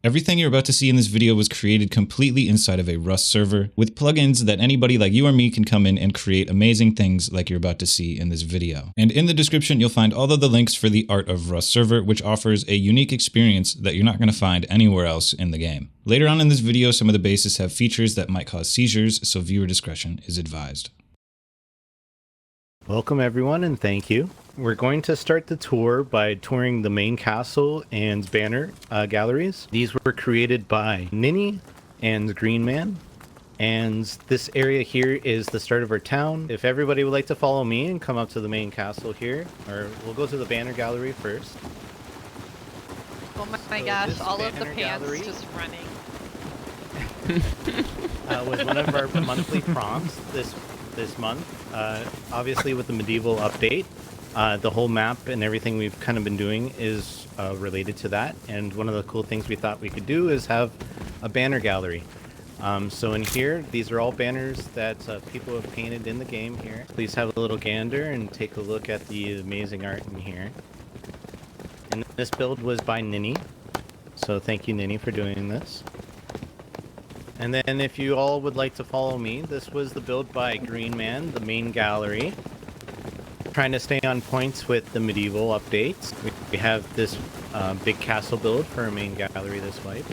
Everything you're about to see in this video was created completely inside of a Rust server with plugins that anybody like you or me can come in and create amazing things like you're about to see in this video. And in the description, you'll find all of the links for the Art of Rust server, which offers a unique experience that you're not going to find anywhere else in the game. Later on in this video, some of the bases have features that might cause seizures, so viewer discretion is advised. Welcome everyone and thank you. We're going to start the tour by touring the main castle and banner galleries. These were created by Ninny and Green Man. And this area here is the start of our town. If everybody would like to follow me and come up to the main castle here, or we'll go to the banner gallery first. Oh my gosh, all of the pants gallery just running. Was one of our monthly prompts this month. Obviously with the medieval update, the whole map and everything we've kind of been doing is related to that. And one of the cool things we thought we could do is have a banner gallery. So in here, these are all banners that people have painted in the game here. Please have a little gander and take a look at the amazing art in here. And this build was by Ninny. So thank you, Ninny, for doing this. And then if you all would like to follow me, this was the build by Green Man, the main gallery. Trying to stay on points with the medieval updates. We have this big castle build for our main gallery this wipe.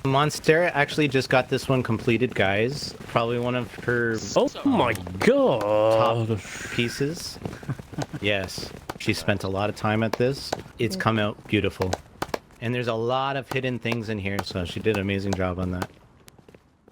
Monstera actually just got this one completed, guys. Probably one of her my god top pieces. Yes, she spent a lot of time at this. It's come out beautiful. And there's a lot of hidden things in here, so she did an amazing job on that.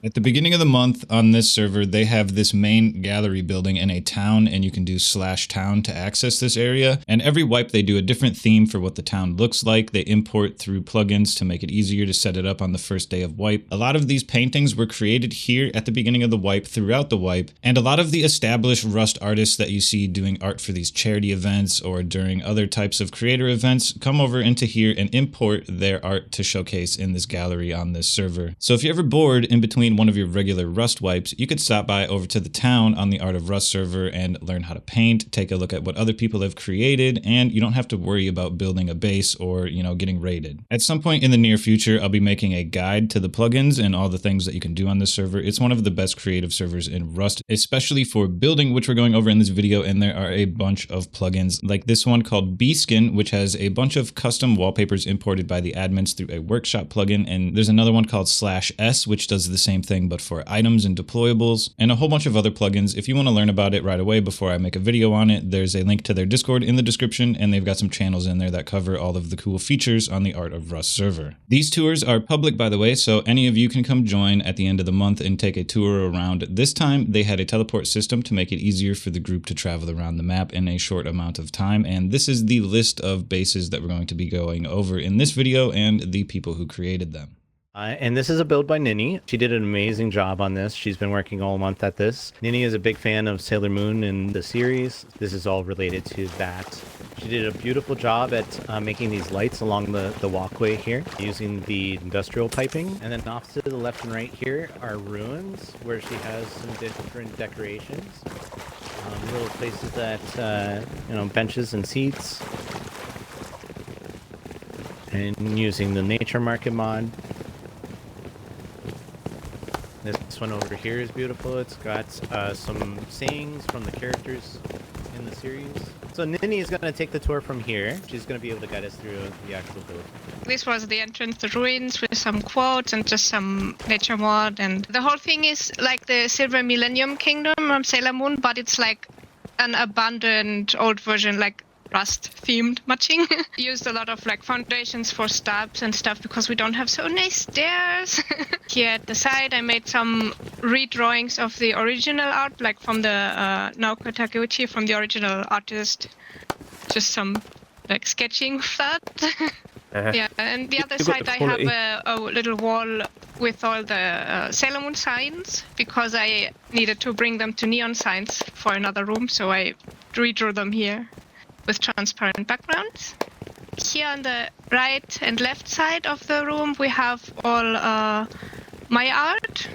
At the beginning of the month on this server, they have this main gallery building in a town, and you can do /town to access this area. And every wipe, they do a different theme for what the town looks like. They import through plugins to make it easier to set it up on the first day of wipe. A lot of these paintings were created here at the beginning of the wipe, throughout the wipe. And a lot of the established Rust artists that you see doing art for these charity events or during other types of creator events come over into here and import their art to showcase in this gallery on this server. So if you're ever bored in between one of your regular Rust wipes, you could stop by over to the town on the Art of Rust server and learn how to paint, take a look at what other people have created, and you don't have to worry about building a base or, getting raided. At some point in the near future, I'll be making a guide to the plugins and all the things that you can do on this server. It's one of the best creative servers in Rust, especially for building, which we're going over in this video, and there are a bunch of plugins like this one called Beeskin, which has a bunch of custom wallpapers imported by the admins through a workshop plugin, and there's another one called /S, which does the same thing but for items and deployables, and a whole bunch of other plugins. If you want to learn about it right away before I make a video on it, there's a link to their Discord in the description, and they've got some channels in there that cover all of the cool features on the Art of Rust server. These tours are public, by the way, so any of you can come join at the end of the month and take a tour around. This time, they had a teleport system to make it easier for the group to travel around the map in a short amount of time, and this is the list of bases that we're going to be going over in this video and the people who created them. And this is a build by Ninny. She did an amazing job on this. She's been working all month at this. Ninny is a big fan of Sailor Moon and the series. This is all related to that. She did a beautiful job at making these lights along the walkway here using the industrial piping. And then off to the left and right here are ruins where she has some different decorations. Little places that, benches and seats. And using the nature market mod. This one over here is beautiful. It's got some sayings from the characters in the series. So Ninny is going to take the tour from here. She's going to be able to guide us through the actual build. This was the entrance to ruins with some quotes and just some nature mod. And the whole thing is like the Silver Millennium Kingdom of Sailor Moon, but it's like an abandoned old version, like Rust themed matching. Used a lot of like foundations for stabs and stuff because we don't have so nice stairs. Here at the side I made some redrawings of the original art, like from the Naoko Takeuchi, from the original artist. Just some like sketching of that. Yeah, and the other side I have a little wall with all the Sailor Moon signs because I needed to bring them to neon signs for another room, so I redrew them here with transparent backgrounds. Here on the right and left side of the room we have all my art,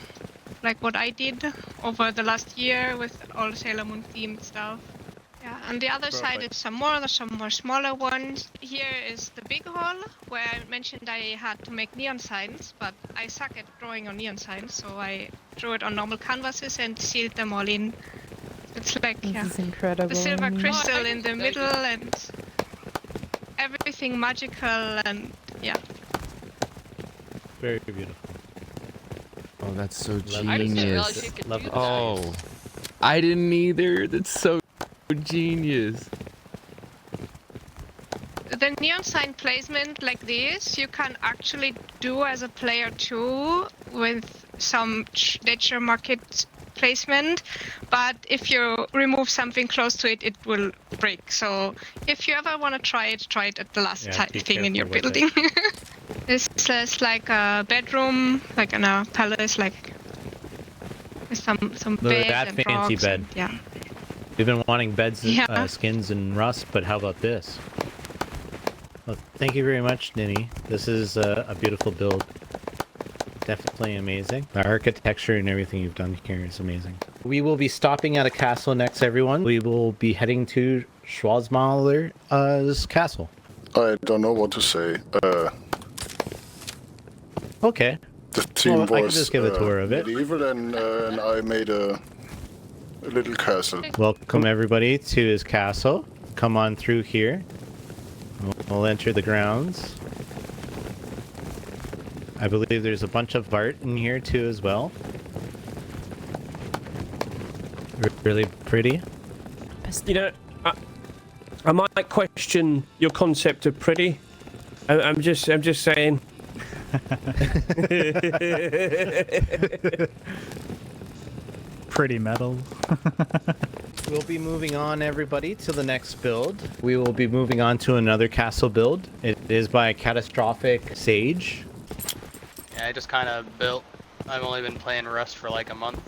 like what I did over the last year with all Sailor Moon themed stuff. Yeah, On the other side is some more smaller ones. Here is the big hall where I mentioned I had to make neon signs, but I suck at drawing on neon signs, so I drew it on normal canvases and sealed them all in. It's like This is incredible. the silver crystal in the middle and everything magical and yeah. Very beautiful. Oh, that's so I didn't realize genius. you could Love do it. that. Oh, I didn't either. That's so genius. The neon sign placement like this, you can actually do as a player too with some nature market placement, but if you remove something close to it, it will break. So if you ever want to try it at the last Be thing in your careful with building. This is like a bedroom, like in a palace, like with some Look bed at that and fancy rocks bed. and- yeah. We've been wanting beds, Yeah. skins, and rust, but how about this? Well, thank you very much, Ninny. This is a beautiful build. Definitely amazing. The architecture and everything you've done here is amazing. We will be stopping at a castle next, everyone. We will be heading to Schwarzmaler's castle. I don't know what to say. Okay. The team Well, I can was just give a tour of it. medieval, and I made a little castle. Welcome everybody to his castle. Come on through here. We'll enter the grounds. I believe there's a bunch of art in here too as well. Really pretty. You know, I might question your concept of pretty. I'm just saying. Pretty metal. We'll be moving on, everybody, to the next build. We will be moving on to another castle build. It is by CatastrophicSage. Yeah, I just kind of built. I've only been playing Rust for like a month.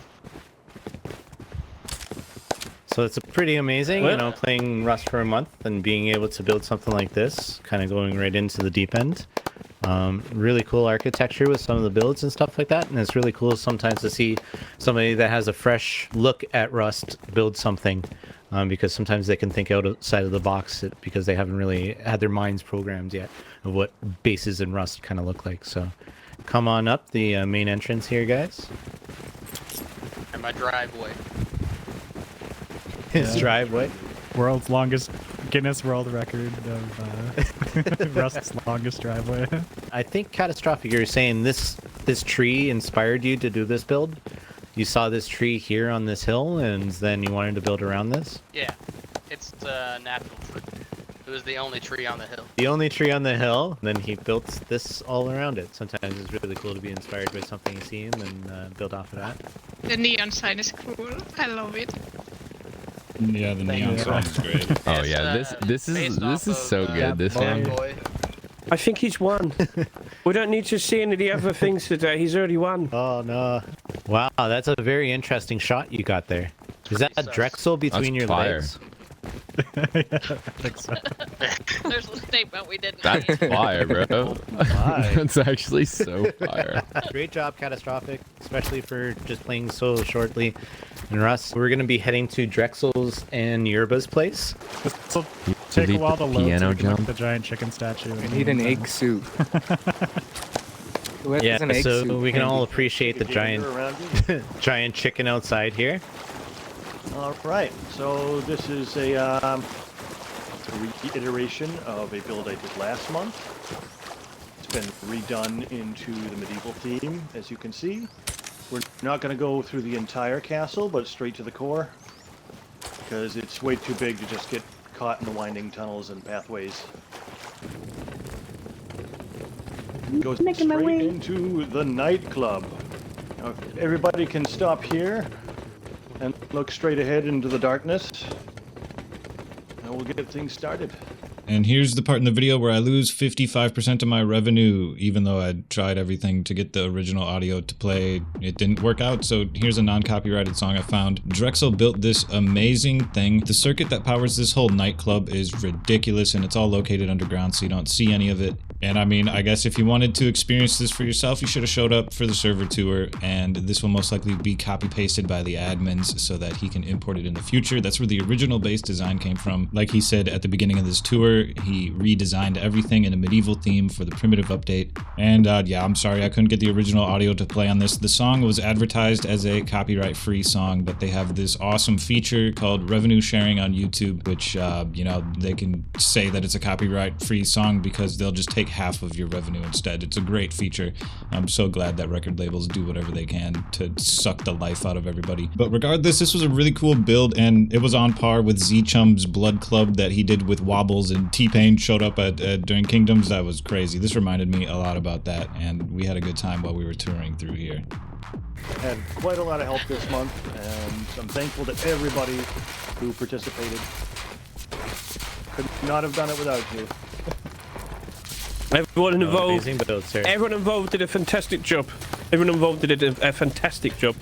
So it's pretty amazing, Well- you know, playing Rust for a month and being able to build something like this, kind of going right into the deep end. Really cool architecture with some of the builds and stuff like that, and it's really cool sometimes to see somebody that has a fresh look at Rust build something, because sometimes they can think outside of the box because they haven't really had their minds programmed yet of what bases in Rust kind of look like. So come on up the main entrance here, guys. And my driveway. His driveway. World's longest Guinness World Record of Rust's longest driveway. I think Catastrophic, you're saying this tree inspired you to do this build? You saw this tree here on this hill, and then you wanted to build around this? Yeah, it's a natural tree. It was the only tree on the hill. The only tree on the hill, then he built this all around it. Sometimes it's really cool to be inspired by something you see and then build off of that. The neon sign is cool. I love it. Yeah, the neon sign is great. Oh It's, yeah, this based off is of, so good. This Bad one. Boy. I think he's won. We don't need to see any of the other things today. He's already won. Oh no. Wow, that's a very interesting shot you got there. Is that a Pretty sus. Drexel between That's your fire. legs? I think so. There's a statement we didn't That's make. fire, bro. That's actually so fire. Great job, Catastrophic, especially for just playing so shortly in Rust. We're going to be heading to Drexl's and Yerba's place. This will take a Delete while to the load so piano we can look jump. at the giant chicken statue. I need an egg soup. Who has Yeah, an egg so soup we can all handy? appreciate the giant chicken outside here. All right, so this is a reiteration of a build I did last month. It's been redone into the medieval theme, as you can see. We're not going to go through the entire castle, but straight to the core, because it's way too big to just get caught in the winding tunnels and pathways. Go straight into the nightclub. Now, if everybody can stop here and look straight ahead into the darkness, and we'll get things started. And here's the part in the video where I lose 55% of my revenue, even though I tried everything to get the original audio to play. It didn't work out, so here's a non-copyrighted song I found. Drexl built this amazing thing. The circuit that powers this whole nightclub is ridiculous, and it's all located underground, so you don't see any of it. And I mean, I guess if you wanted to experience this for yourself, you should have showed up for the server tour, and this will most likely be copy pasted by the admins so that he can import it in the future. That's where the original base design came from. Like he said at the beginning of this tour, he redesigned everything in a medieval theme for the primitive update. And yeah, I'm sorry I couldn't get the original audio to play on this. The song was advertised as a copyright-free song, but they have this awesome feature called revenue sharing on YouTube, which, you know, they can say that it's a copyright-free song because they'll just take half of your revenue instead. It's a great feature. I'm so glad that record labels do whatever they can to suck the life out of everybody. But regardless, this was a really cool build, and it was on par with Z-Chum's Blood Club that he did with Wobbles, and T-Pain showed up at during Kingdoms. That was crazy. This reminded me a lot about that, and we had a good time while we were touring through here. Had quite a lot of help this month, and I'm thankful to everybody who participated. Could not have done it without you. Everyone involved. Amazing builds here. Everyone involved did a fantastic job. Everyone involved did a fantastic job.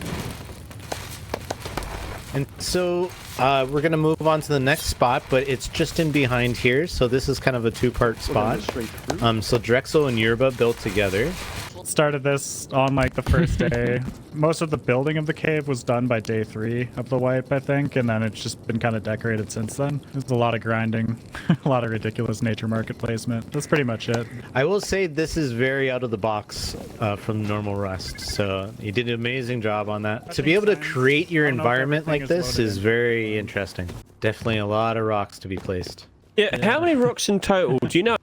And so we're gonna move on to the next spot, but it's just in behind here. So this is kind of a two-part spot. So Drexl and Yerba built together. Started this on like the first day. Most of the building of the cave was done by day 3 of the wipe, I think, and then it's just been kind of decorated since then. There's a lot of grinding, a lot of ridiculous nature market placement. That's pretty much it. I will say this is very out of the box from normal Rust, so you did an amazing job on that. To be able to create your environment like this is very interesting. Definitely a lot of rocks to be placed. Yeah, how many rocks in total? Do you know?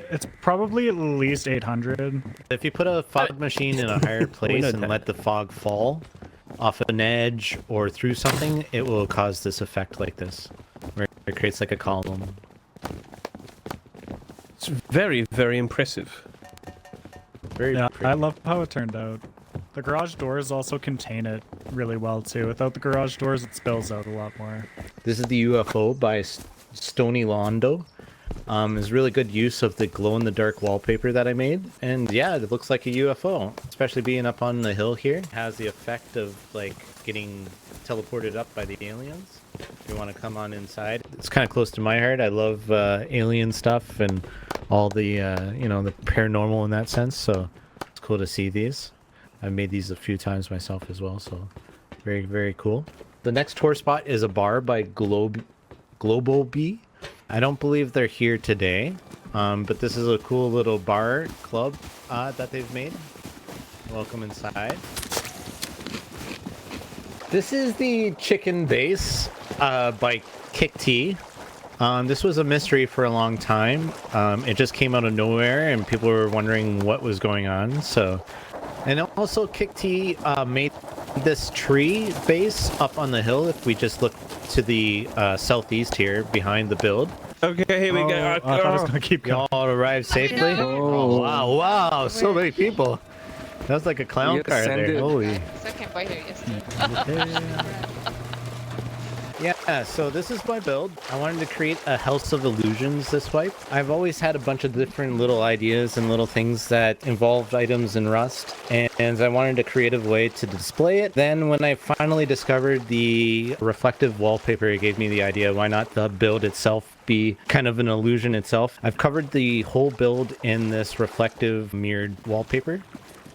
It's probably at least 800. If you put a fog machine in a higher place and let the fog fall off an edge or through something, it will cause this effect like this, where it creates like a column. It's very, very impressive. Very Yeah, pretty. I love how it turned out. The garage doors also contain it really well too. Without the garage doors, it spills out a lot more. This is the UFO by Stonylongdo. Is really good use of the glow-in-the-dark wallpaper that I made, and yeah, it looks like a UFO, especially being up on the hill here. It has the effect of like getting teleported up by the aliens. If you want to come on inside, it's kind of close to my heart. I love alien stuff and all the you know, the paranormal in that sense, so it's cool to see these. I've made these a few times myself as well, so very, very cool. The next tour spot is a bar by Global Bee. I don't believe they're here today, but this is a cool little bar club that they've made. Welcome inside. This is the chicken base by Kiikt. This was a mystery for a long time. It just came out of nowhere, and people were wondering what was going on. So, and also Kiikt made this tree base up on the hill. If we just look to the southeast here, behind the build. Okay, here we go. I thought it was gonna keep going. Y'all arrived safely. Oh wow, wow, so many people. That was like a clown car there. Holy. Yeah, so this is my build. I wanted to create a House of Illusions this wipe. I've always had a bunch of different little ideas and little things that involved items in Rust, and I wanted a creative way to display it. Then when I finally discovered the reflective wallpaper, it gave me the idea, why not the build itself be kind of an illusion itself. I've covered the whole build in this reflective mirrored wallpaper.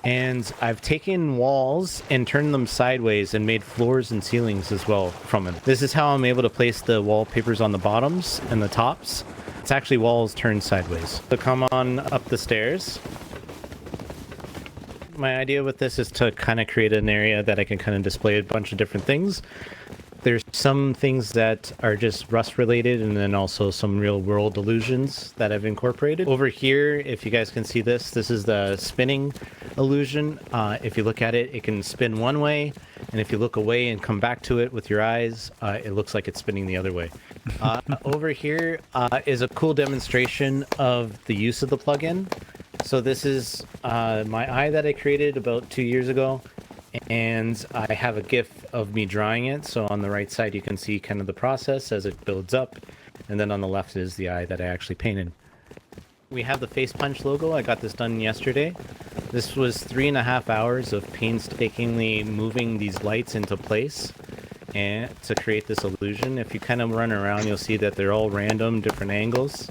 And I've taken walls and turned them sideways and made floors and ceilings as well from it. This is how I'm able to place the wallpapers on the bottoms and the tops. It's actually walls turned sideways. So come on up the stairs. My idea with this is to kind of create an area that I can kind of display a bunch of different things. There's some things that are just Rust related, and then also some real world illusions that I've incorporated. Over here, if you guys can see this is the spinning illusion. If you look at it, it can spin one way, and if you look away and come back to it with your eyes, it looks like it's spinning the other way. Over here is a cool demonstration of the use of the plugin. So this is my eye that I created about 2 years ago. And I have a GIF of me drawing it, so on the right side you can see kind of the process as it builds up, and then on the left is the eye that I actually painted. We have the Face Punch logo. I got this done yesterday. This was 3.5 hours of painstakingly moving these lights into place and to create this illusion. If you kind of run around, you'll see that they're all random, different angles.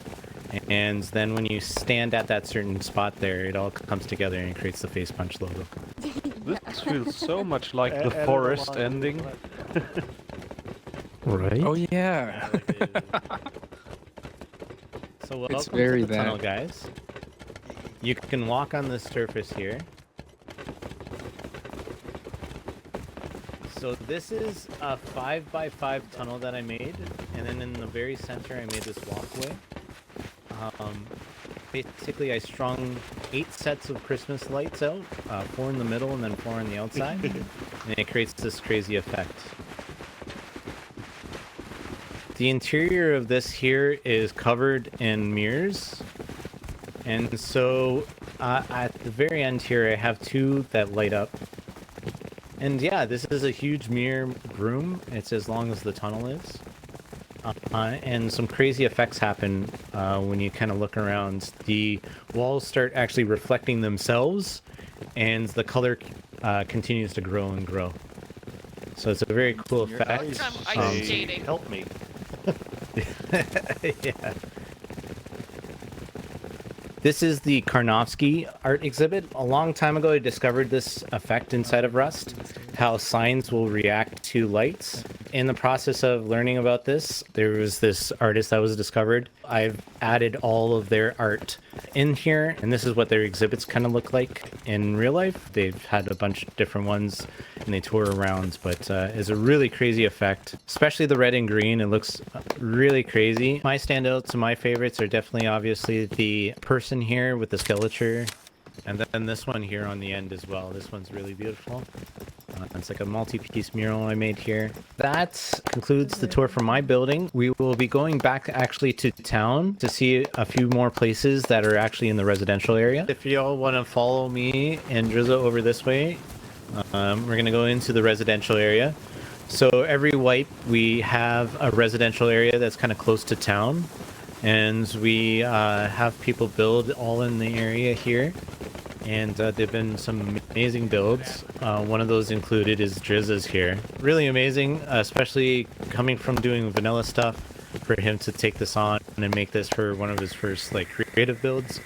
And then when you stand at that certain spot there, it all comes together and creates the face punch logo. This feels so much like the forest ending. Right. Oh yeah. So welcome It's very to the tunnel, that. guys. You can walk on this surface here. So this is a 5x5 tunnel that I made, and then in the very center I made this walkway. Basically I strung 8 sets of Christmas lights out, 4 in the middle and then 4 on the outside, and it creates this crazy effect. The interior of this here is covered in mirrors, and so at the very end here I have 2 that light up. And yeah, this is a huge mirror room. It's as long as the tunnel is. And some crazy effects happen when you kind of look around. The walls start actually reflecting themselves, and the color continues to grow and grow. So it's a very cool effect. Help me. Yeah. This is the Karnofsky art exhibit. A long time ago, I discovered this effect inside of Rust, how signs will react to lights. In the process of learning about this, there was this artist that was discovered. I've added all of their art in here, and this is what their exhibits kind of look like in real life. They've had a bunch of different ones, and they tour around, but it's a really crazy effect, especially the red and green. It looks really crazy. My standouts and my favorites are definitely obviously the person here with the skeleton, and then this one here on the end as well. This one's really beautiful. It's like a multi-piece mural I made here. That concludes the tour from my building. We will be going back actually to town to see a few more places that are actually in the residential area. If y'all want to follow me and Drizzza over this way, we're going to go into the residential area. So every wipe, we have a residential area that's kind of close to town. And we have people build all in the area here. And there've been some amazing builds. One of those included is Drizz's here. Really amazing, especially coming from doing vanilla stuff, for him to take this on and make this for one of his first like creative builds.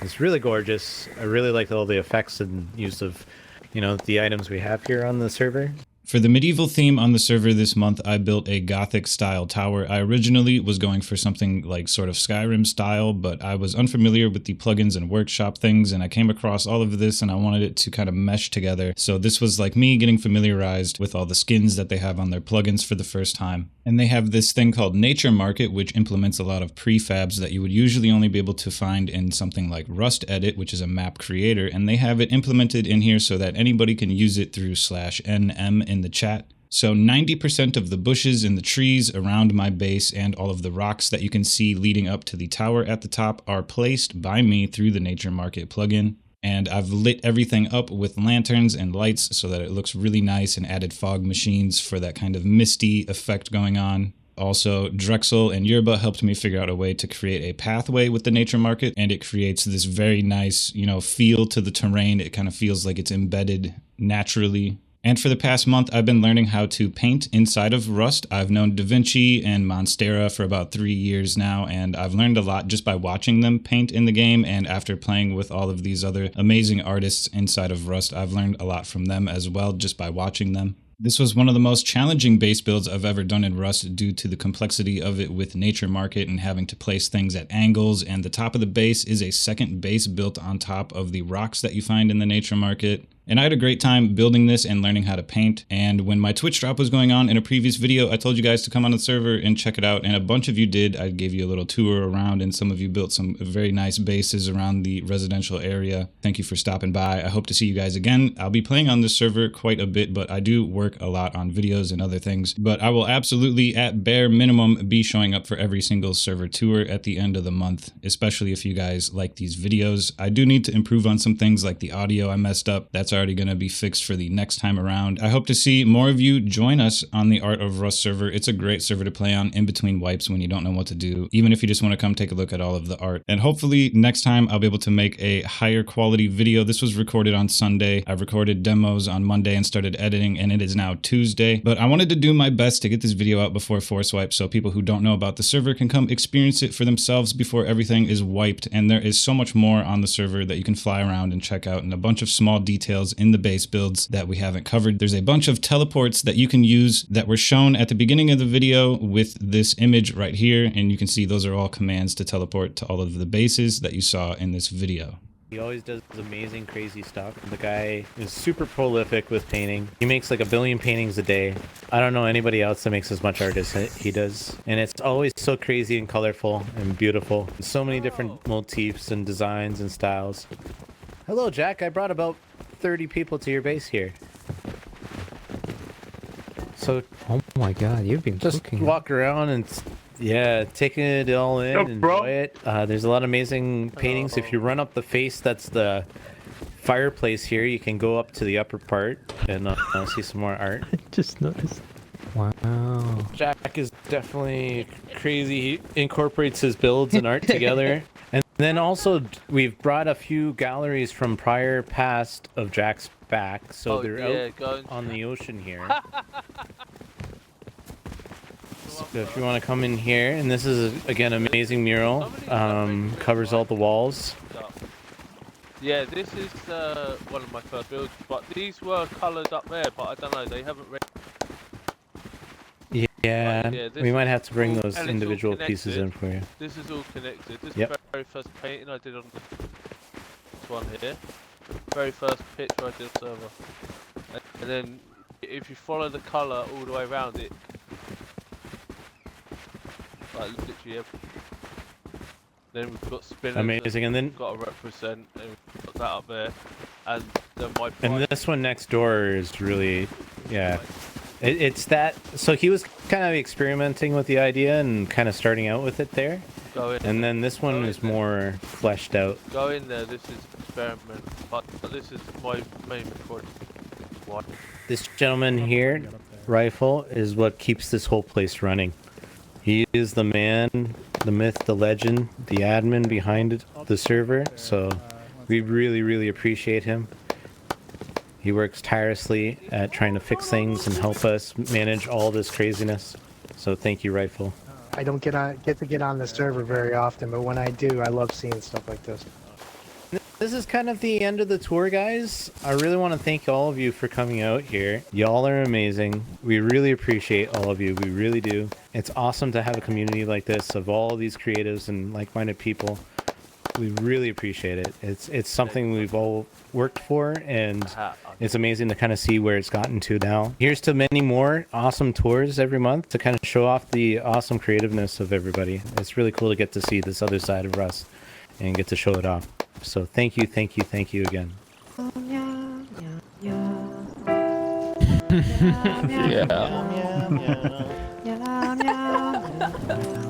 It's really gorgeous. I really like all the effects and use of, you know, the items we have here on the server. For the medieval theme on the server this month, I built a Gothic style tower. I originally was going for something like sort of Skyrim style, but I was unfamiliar with the plugins and workshop things, and I came across all of this and I wanted it to kind of mesh together. So this was like me getting familiarized with all the skins that they have on their plugins for the first time. And they have this thing called Nature Market, which implements a lot of prefabs that you would usually only be able to find in something like Rust Edit, which is a map creator, and they have it implemented in here so that anybody can use it through /nm in the chat. So 90% of the bushes and the trees around my base and all of the rocks that you can see leading up to the tower at the top are placed by me through the Nature Market plugin. And I've lit everything up with lanterns and lights so that it looks really nice, and added fog machines for that kind of misty effect going on. Also, Drexl and Yerba helped me figure out a way to create a pathway with the Nature Market, and it creates this very nice, you know, feel to the terrain. It kind of feels like it's embedded naturally. And for the past month, I've been learning how to paint inside of Rust. I've known DaVinci and Monstera for about 3 years now, and I've learned a lot just by watching them paint in the game, and after playing with all of these other amazing artists inside of Rust, I've learned a lot from them as well just by watching them. This was one of the most challenging base builds I've ever done in Rust due to the complexity of it with Nature Market and having to place things at angles, and the top of the base is a second base built on top of the rocks that you find in the Nature Market. And I had a great time building this and learning how to paint. And when my Twitch drop was going on in a previous video, I told you guys to come on the server and check it out. And a bunch of you did. I gave you a little tour around, and some of you built some very nice bases around the residential area. Thank you for stopping by. I hope to see you guys again. I'll be playing on this server quite a bit, but I do work a lot on videos and other things. But I will absolutely, at bare minimum, be showing up for every single server tour at the end of the month, especially if you guys like these videos. I do need to improve on some things like the audio I messed up. That's already going to be fixed for the next time around. I hope to see more of you join us on the Art of Rust server. It's a great server to play on in between wipes when you don't know what to do, even if you just want to come take a look at all of the art. And hopefully next time I'll be able to make a higher quality video. This was recorded on Sunday. I've recorded demos on Monday and started editing, and it is now Tuesday. But I wanted to do my best to get this video out before Force Wipe so people who don't know about the server can come experience it for themselves before everything is wiped. And there is so much more on the server that you can fly around and check out, and a bunch of small details in the base builds that we haven't covered. There's a bunch of teleports that you can use that were shown at the beginning of the video with this image right here, and you can see those are all commands to teleport to all of the bases that you saw in this video. He always does amazing, crazy stuff. The guy is super prolific with painting. He makes like 1 billion paintings a day. I don't know anybody else that makes as much art as he does. And it's always so crazy and colorful and beautiful. So many different motifs and designs and styles. Hello, Jack. I brought about 30 people to your base here. So, oh my god, you've been just cooking. Walk around and taking it all in, enjoy it. There's a lot of amazing paintings. If you run up the face, that's the fireplace here. You can go up to the upper part and see some more art. I just noticed. Wow. Jack is definitely crazy. He incorporates his builds and art together. And then also, we've brought a few galleries from prior past of Jack's back, so they're out on the ocean here. So if you want to come in here, and this is again amazing mural, covers all the walls. Yeah, this is one of my first builds, but these were coloured up there, but I don't know, they haven't read. Yeah, we might have to bring all, those individual pieces in for you. This is all connected. This is the very first painting I did on this one here. Very first picture I did on server. And then if you follow the colour all the way around it, like literally then we've got spinners. Amazing, and then we've got to represent, and we've got that up there. And then and this one next door is really, yeah. It's that, so he was kind of experimenting with the idea and kind of starting out with it there. Go in. And then this one is more fleshed out. Go in there, this is experiment, but this is my main recording. What? This gentleman here, Rifle, is what keeps this whole place running. He is the man, the myth, the legend, the admin behind it, the server, so we really, really appreciate him. He works tirelessly at trying to fix things and help us manage all this craziness. So thank you, Rifle. I don't get to get on the server very often, but when I do, I love seeing stuff like this. This is kind of the end of the tour, guys. I really want to thank all of you for coming out here. Y'all are amazing. We really appreciate all of you. We really do. It's awesome to have a community like this of all these creatives and like-minded people. We really appreciate it. It's something we've all worked for, and it's amazing to kind of see where it's gotten to now. Here's to many more awesome tours every month to kind of show off the awesome creativeness of everybody. It's really cool to get to see this other side of Rust and get to show it off. So thank you, thank you, thank you again. Yeah.